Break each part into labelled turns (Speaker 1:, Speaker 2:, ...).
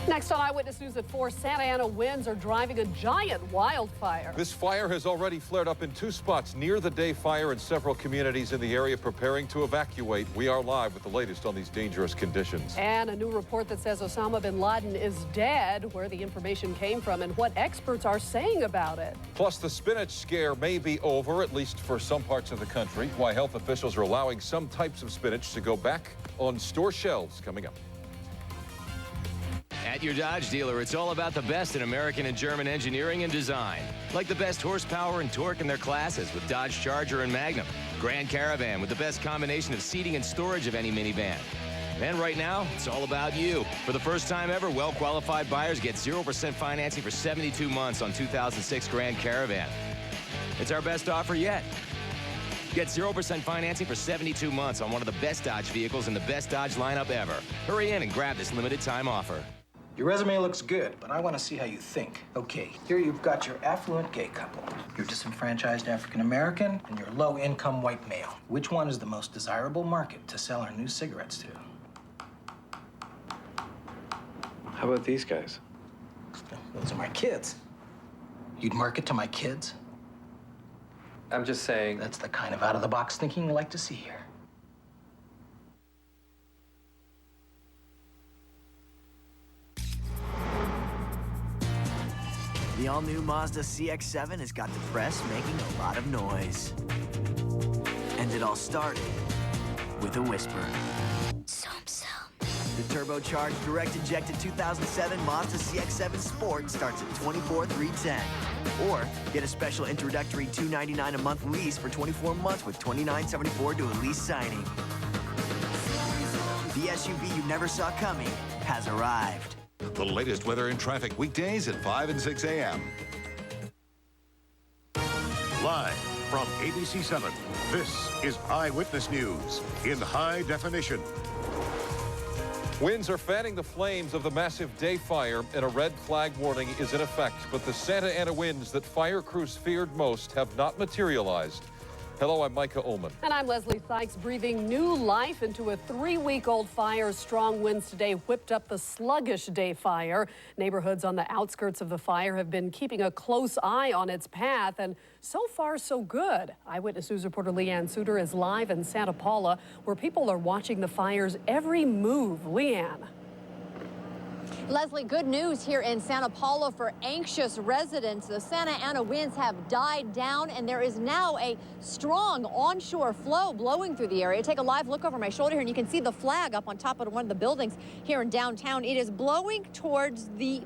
Speaker 1: Next on Eyewitness News at 4, Santa Ana winds are driving a giant wildfire.
Speaker 2: This fire has already flared up in 2 spots near the day fire, and several communities in the area preparing to evacuate. We are live with the latest on these dangerous conditions.
Speaker 1: And a new report that says Osama bin Laden is dead, where the information came from and what experts are saying about it.
Speaker 2: Plus, the spinach scare may be over, at least for some parts of the country. Why health officials are allowing some types of spinach to go back on store shelves, coming up.
Speaker 3: At your Dodge dealer, it's all about the best in American and German engineering and design. Like the best horsepower and torque in their classes with Dodge Charger and Magnum. Grand Caravan with the best combination of seating and storage of any minivan. And right now, it's all about you. For the first time ever, well-qualified buyers get 0% financing for 72 months on 2006 Grand Caravan. It's our best offer yet. Get 0% financing for 72 months on one of the best Dodge vehicles in the best Dodge lineup ever. Hurry in and grab this limited time offer.
Speaker 4: Your resume looks good, but I want to see how you think. Okay, here you've got your affluent gay couple, your disenfranchised African-American, and your low-income white male. Which one is the most desirable market to sell our new cigarettes to?
Speaker 5: How about these guys?
Speaker 4: Those are my kids. You'd market to my kids?
Speaker 5: I'm just saying.
Speaker 4: That's the kind of out-of-the-box thinking we like to see here.
Speaker 6: The all-new Mazda CX-7 has got the press making a lot of noise. And it all started with a whisper. The turbocharged, direct-injected 2007 Mazda CX-7 Sport starts at $24,310. Or get a special introductory $299 a month lease for 24 months with $29.74 to a lease signing. The SUV you never saw coming has arrived.
Speaker 7: The latest weather and traffic weekdays at 5 and 6 a.m. Live from ABC7, this is Eyewitness News in high definition.
Speaker 2: Winds are fanning the flames of the massive day fire, and a red flag warning is in effect. But the Santa Ana winds that fire crews feared most have not materialized. Hello, I'm Micah Ullman.
Speaker 1: And I'm Leslie Sykes, breathing new life into a 3-week-old fire. Strong winds today whipped up the sluggish day fire. Neighborhoods on the outskirts of the fire have been keeping a close eye on its path, and so far, so good. Eyewitness News reporter Leanne Suter is live in Santa Paula, where people are watching the fire's every move. Leanne.
Speaker 8: Leslie, good news here in Santa Paula for anxious residents. The Santa Ana winds have died down, and there is now a strong onshore flow blowing through the area. Take a live look over my shoulder here, and you can see the flag up on top of one of the buildings here in downtown. It is blowing towards the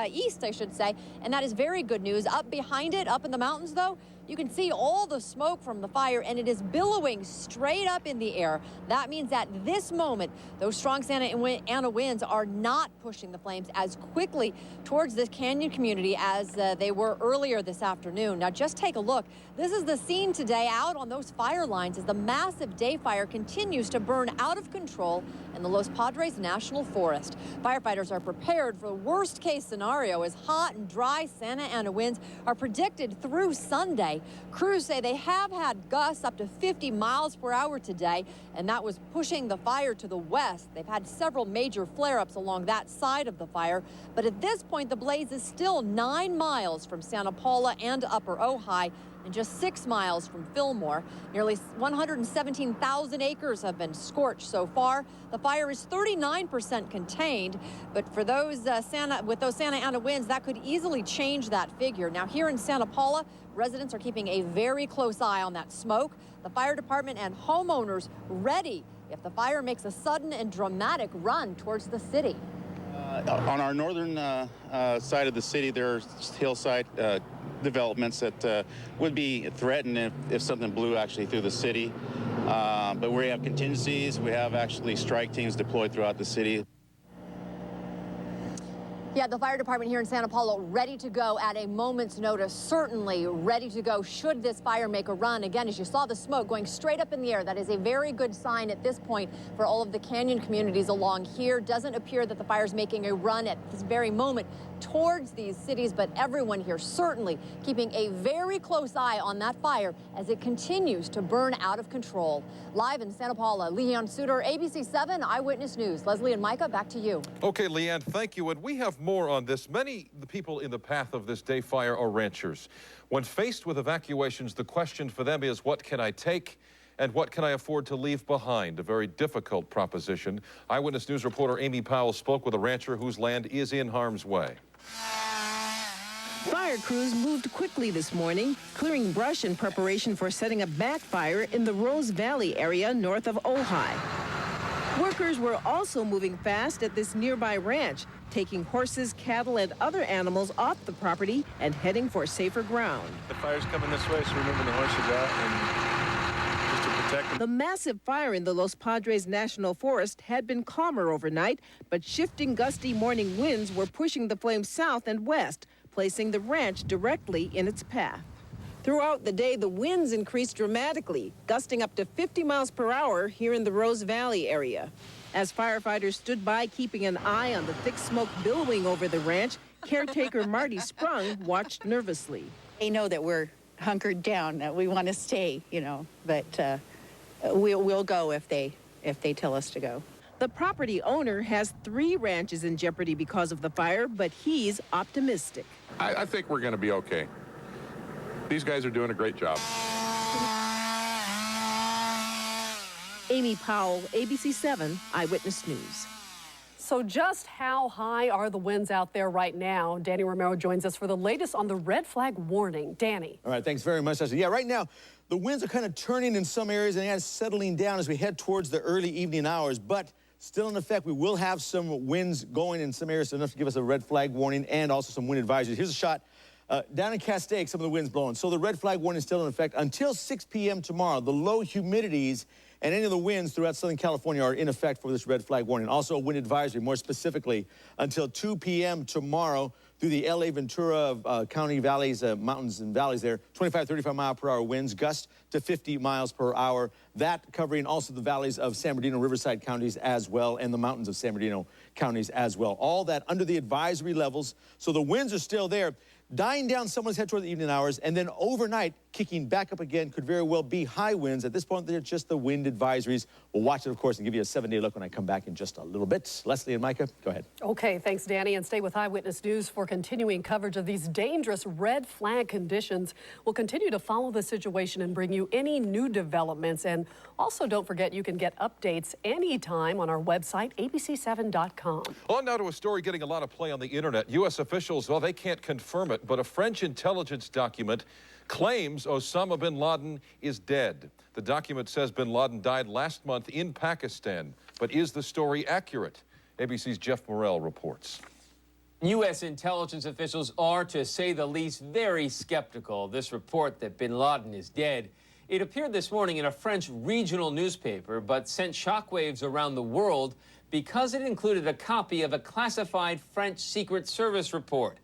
Speaker 8: east, I should say, and that is very good news. Up behind it, up in the mountains, though, you can see all the smoke from the fire, and it is billowing straight up in the air. That means at this moment, those strong Santa Ana winds are not pushing the flames as quickly towards this canyon community as they were earlier this afternoon. Now, just take a look. This is the scene today out on those fire lines as the massive day fire continues to burn out of control in the Los Padres National Forest. Firefighters are prepared for the worst-case scenario as hot and dry Santa Ana winds are predicted through Sunday. Crews say they have had gusts up to 50 miles per hour today, and that was pushing the fire to the west. They've had several major flare-ups along that side of the fire, but at this point, the blaze is still 9 miles from Santa Paula and Upper Ojai, and just 6 miles from Fillmore. Nearly 117,000 acres have been scorched so far. The fire is 39% contained, but for those with those Santa Ana winds, that could easily change that figure. Now, here in Santa Paula, residents are keeping a very close eye on that smoke. The fire department and homeowners ready if the fire makes a sudden and dramatic run towards the city.
Speaker 9: On our northern side of the city, there are hillside developments that would be threatened if something blew actually through the city. But we have contingencies. We have actually strike teams deployed throughout the city.
Speaker 8: Yeah, the fire department here in Santa Paula ready to go at a moment's notice, certainly ready to go should this fire make a run. Again, as you saw the smoke going straight up in the air, that is a very good sign at this point for all of the canyon communities along here. Doesn't appear that the fire is making a run at this very moment towards these cities, but everyone here certainly keeping a very close eye on that fire as it continues to burn out of control. Live in Santa Paula, Leanne Suter, ABC7 Eyewitness News. Leslie and Micah, back to you.
Speaker 2: Okay, Leanne, thank you. And we have more on this. Many of the people in the path of this day fire are ranchers. When faced with evacuations, the question for them is, what can I take and what can I afford to leave behind? A very difficult proposition. Eyewitness News reporter Amy Powell spoke with a rancher whose land is in harm's way.
Speaker 10: Fire crews moved quickly this morning, clearing brush in preparation for setting a backfire in the Rose Valley area north of Ojai. Workers were also moving fast at this nearby ranch, taking horses, cattle, and other animals off the property and heading for safer ground.
Speaker 5: The fire's coming this way, so we're moving the horses out and just to protect them.
Speaker 10: The massive fire in the Los Padres National Forest had been calmer overnight, but shifting gusty morning winds were pushing the flames south and west, placing the ranch directly in its path. Throughout the day, the winds increased dramatically, gusting up to 50 miles per hour here in the Rose Valley area. As firefighters stood by, keeping an eye on the thick smoke billowing over the ranch, caretaker Marty Sprung watched nervously.
Speaker 11: They know that we're hunkered down, that we want to stay, but we'll go if they tell us to go.
Speaker 10: The property owner has 3 ranches in jeopardy because of the fire, but he's optimistic.
Speaker 12: I think we're going to be okay. These guys are doing a great job.
Speaker 10: Amy Powell, ABC7 Eyewitness News.
Speaker 1: So just how high are the winds out there right now? Danny Romero joins us for the latest on the red flag warning. Danny.
Speaker 13: All right, thanks very much, Ashley. Yeah, right now, the winds are kind of turning in some areas and it's settling down as we head towards the early evening hours, but still in effect, we will have some winds going in some areas enough to give us a red flag warning and also some wind advisories. Here's a shot down in Castaic, some of the winds blowing. So the red flag warning is still in effect until 6 p.m. tomorrow. The low humidities and any of the winds throughout Southern California are in effect for this red flag warning. Also a wind advisory, more specifically, until 2 p.m. tomorrow through the LA Ventura County valleys, mountains and valleys there. 25, 35 mile per hour winds, gusts to 50 miles per hour. That covering also the valleys of San Bernardino, Riverside counties as well, and the mountains of San Bernardino counties as well. All that under the advisory levels. So the winds are still there. Dying down, someone's head toward the evening hours, and then overnight, kicking back up again, could very well be high winds. At this point, they're just the wind advisories. We'll watch it, of course, and give you a 7-day look when I come back in just a little bit. Leslie and Micah, go ahead.
Speaker 1: Okay, thanks, Danny, and stay with Eyewitness News for continuing coverage of these dangerous red flag conditions. We'll continue to follow the situation and bring you any new developments. And also, don't forget, you can get updates anytime on our website, abc7.com.
Speaker 2: On now to a story getting a lot of play on the internet. U.S. officials, well, they can't confirm it, but a French intelligence document claims Osama bin Laden is dead. The document says bin Laden died last month in Pakistan. But is the story accurate? ABC's Jeff Morrell reports.
Speaker 14: U.S. intelligence officials are, to say the least, very skeptical of this report that bin Laden is dead. It appeared this morning in a French regional newspaper, but sent shockwaves around the world because it included a copy of a classified French Secret Service report.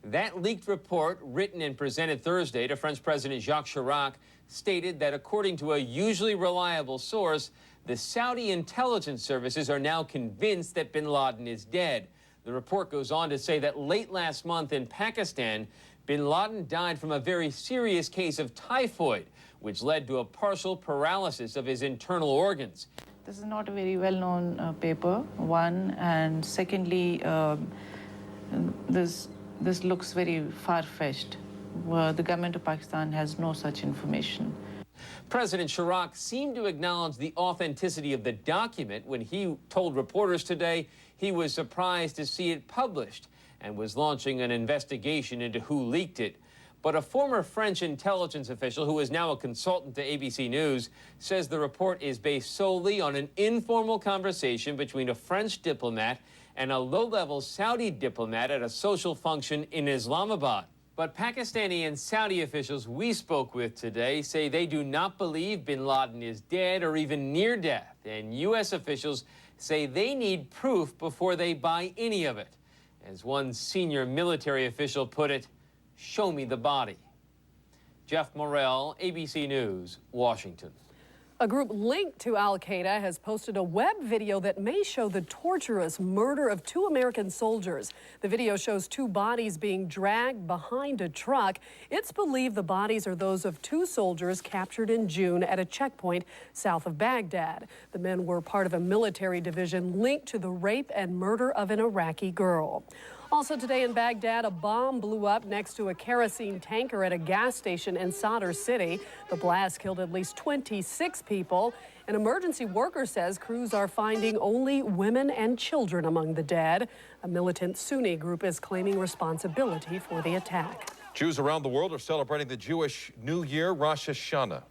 Speaker 14: That leaked report, written and presented Thursday to French President Jacques Chirac, stated that according to a usually reliable source, the Saudi intelligence services are now convinced that bin Laden is dead. The report goes on to say that late last month in Pakistan, bin Laden died from a very serious case of typhoid, which led to a partial paralysis of his internal organs.
Speaker 15: This is not a very well-known paper, one, and secondly, this looks very far-fetched. The government of Pakistan has no such information.
Speaker 14: President Chirac seemed to acknowledge the authenticity of the document when he told reporters today he was surprised to see it published and was launching an investigation into who leaked it. But a former French intelligence official who is now a consultant to ABC News says the report is based solely on an informal conversation between a French diplomat and a low-level Saudi diplomat at a social function in Islamabad. But Pakistani and Saudi officials we spoke with today say they do not believe bin Laden is dead or even near death, and U.S. officials say they need proof before they buy any of it. As one senior military official put it, show me the body. Jeff Morrell, ABC News, Washington.
Speaker 1: A group linked to al-Qaeda has posted a web video that may show the torturous murder of 2 American soldiers. The video shows 2 bodies being dragged behind a truck. It's believed the bodies are those of 2 soldiers captured in June at a checkpoint south of Baghdad. The men were part of a military division linked to the rape and murder of an Iraqi girl. Also today in Baghdad, a bomb blew up next to a kerosene tanker at a gas station in Sadr City. The blast killed at least 26 people. An emergency worker says crews are finding only women and children among the dead. A militant Sunni group is claiming responsibility for the attack.
Speaker 2: Jews around the world are celebrating the Jewish New Year, Rosh Hashanah.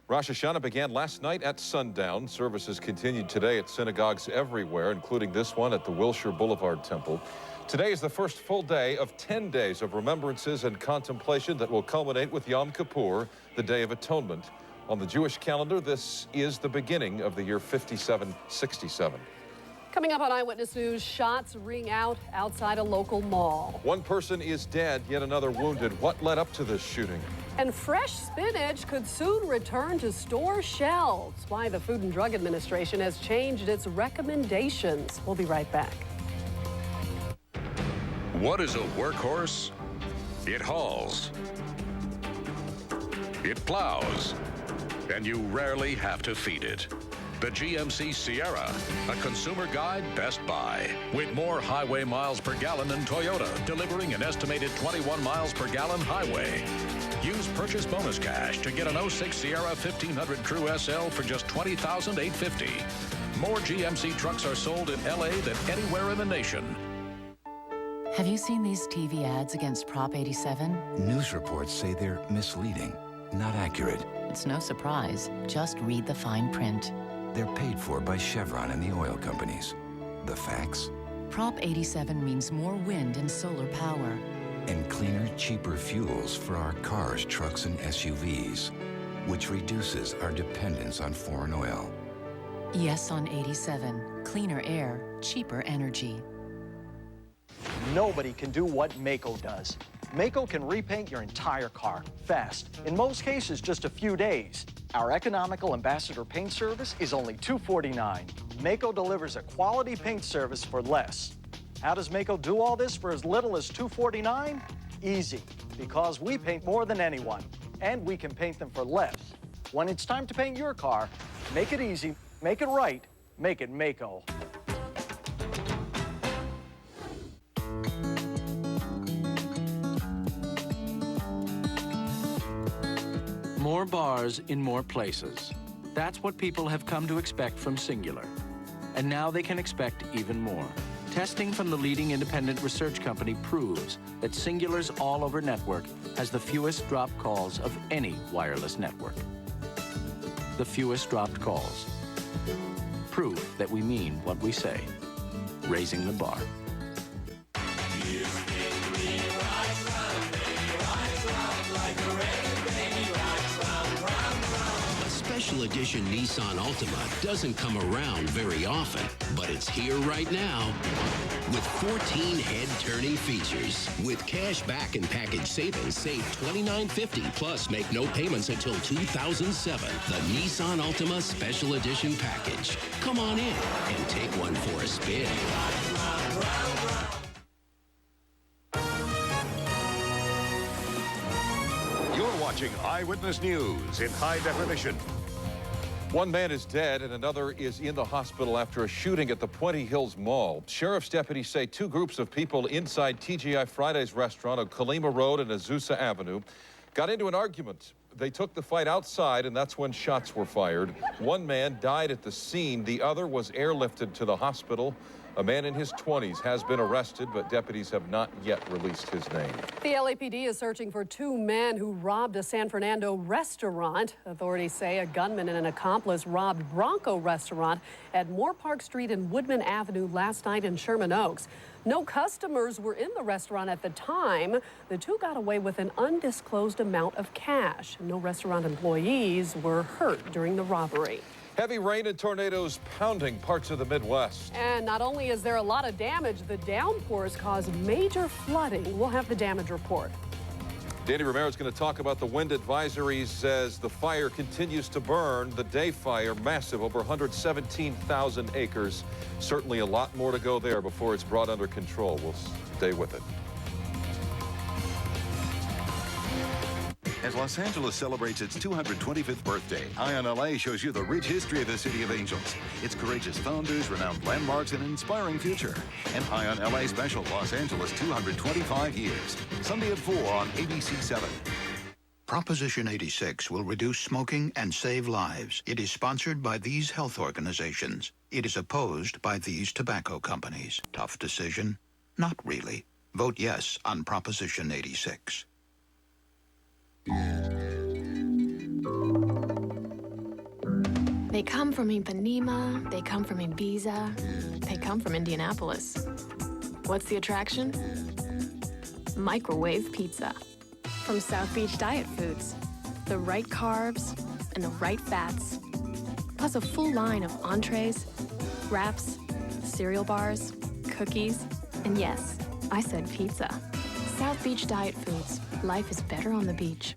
Speaker 2: Rosh Hashanah began last night at sundown. Services continued today at synagogues everywhere, including this one at the Wilshire Boulevard Temple. Today is the first full day of 10 days of remembrances and contemplation that will culminate with Yom Kippur, the Day of Atonement. On the Jewish calendar, this is the beginning of the year 5767.
Speaker 1: Coming up on Eyewitness News, shots ring out outside a local mall.
Speaker 2: One person is dead, yet another wounded. What led up to this shooting?
Speaker 1: And fresh spinach could soon return to store shelves. Why the Food and Drug Administration has changed its recommendations. We'll be right back.
Speaker 7: What is a workhorse? It hauls. It plows. And you rarely have to feed it. The GMC Sierra, a consumer guide Best Buy. With more highway miles per gallon than Toyota, delivering an estimated 21 miles per gallon highway. Use purchase bonus cash to get an 06 Sierra 1500 True SL for just $20,850. More GMC trucks are sold in LA than anywhere in the nation.
Speaker 16: Have you seen these TV ads against Prop 87?
Speaker 17: News reports say they're misleading, not accurate.
Speaker 16: It's no surprise. Just read the fine print.
Speaker 17: They're paid for by Chevron and the oil companies. The facts?
Speaker 16: Prop 87 means more wind and solar power.
Speaker 17: And cleaner, cheaper fuels for our cars, trucks, and SUVs, which reduces our dependence on foreign oil.
Speaker 16: Yes on 87. Cleaner air, cheaper energy.
Speaker 18: Nobody can do what Maaco does. Maaco can repaint your entire car fast. In most cases, just a few days. Our economical ambassador paint service is only $249. Maaco delivers a quality paint service for less. How does Maaco do all this for as little as $249? Easy, because we paint more than anyone, and we can paint them for less. When it's time to paint your car, make it easy, make it right, make it Maaco.
Speaker 19: More bars in more places. That's what people have come to expect from Singular. And now they can expect even more. Testing from the leading independent research company proves that Singular's all-over network has the fewest dropped calls of any wireless network. The fewest dropped calls. Proof that we mean what we say. Raising the bar.
Speaker 20: Special edition Nissan Altima doesn't come around very often, but it's here right now with 14 head-turning features. With cash back and package savings, save $29.50 plus make no payments until 2007. The Nissan Altima Special Edition Package. Come on in and take one for a spin.
Speaker 7: You're watching Eyewitness News in high definition.
Speaker 2: One man is dead and another is in the hospital after a shooting at the Puente Hills Mall. Sheriff's deputies say 2 groups of people inside TGI Friday's restaurant on Colima Road and Azusa Avenue got into an argument. They took the fight outside, and that's when shots were fired. One man died at the scene. The other was airlifted to the hospital. A man in his 20s has been arrested, but deputies have not yet released his name.
Speaker 1: The LAPD is searching for 2 men who robbed a San Fernando restaurant. Authorities say a gunman and an accomplice robbed Bronco Restaurant at Moore Park Street and Woodman Avenue last night in Sherman Oaks. No customers were in the restaurant at the time. The 2 got away with an undisclosed amount of cash. No restaurant employees were hurt during the robbery.
Speaker 2: Heavy rain and tornadoes pounding parts of the Midwest.
Speaker 1: And not only is there a lot of damage, the downpours caused major flooding. We'll have the damage report.
Speaker 2: Danny Romero is going to talk about the wind advisories as the fire continues to burn. The day fire, massive, over 117,000 acres. Certainly a lot more to go there before it's brought under control. We'll stay with it.
Speaker 21: As Los Angeles celebrates its 225th birthday, High on LA shows you the rich history of the City of Angels, its courageous founders, renowned landmarks, and inspiring future. And High on LA special, Los Angeles 225 years. Sunday at 4 on ABC7.
Speaker 22: Proposition 86 will reduce smoking and save lives. It is sponsored by these health organizations. It is opposed by these tobacco companies. Tough decision? Not really. Vote yes on Proposition 86.
Speaker 23: They come from Ipanema, they come from Ibiza, they come from Indianapolis. What's the attraction? Microwave pizza. From South Beach Diet Foods. The right carbs and the right fats. Plus a full line of entrees, wraps, cereal bars, cookies, and yes, I said pizza. South Beach Diet Foods. Life is better on the beach.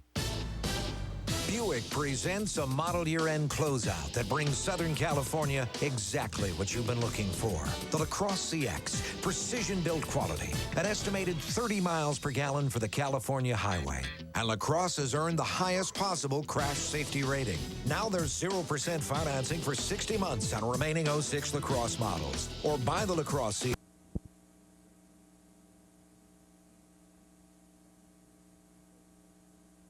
Speaker 24: Buick presents a model year-end closeout that brings Southern California exactly what you've been looking for. The LaCrosse CX, precision-built quality, an estimated 30 miles per gallon for the California highway. And LaCrosse has earned the highest possible crash safety rating. Now there's 0% financing for 60 months on remaining 06 LaCrosse models. Or buy the LaCrosse CX.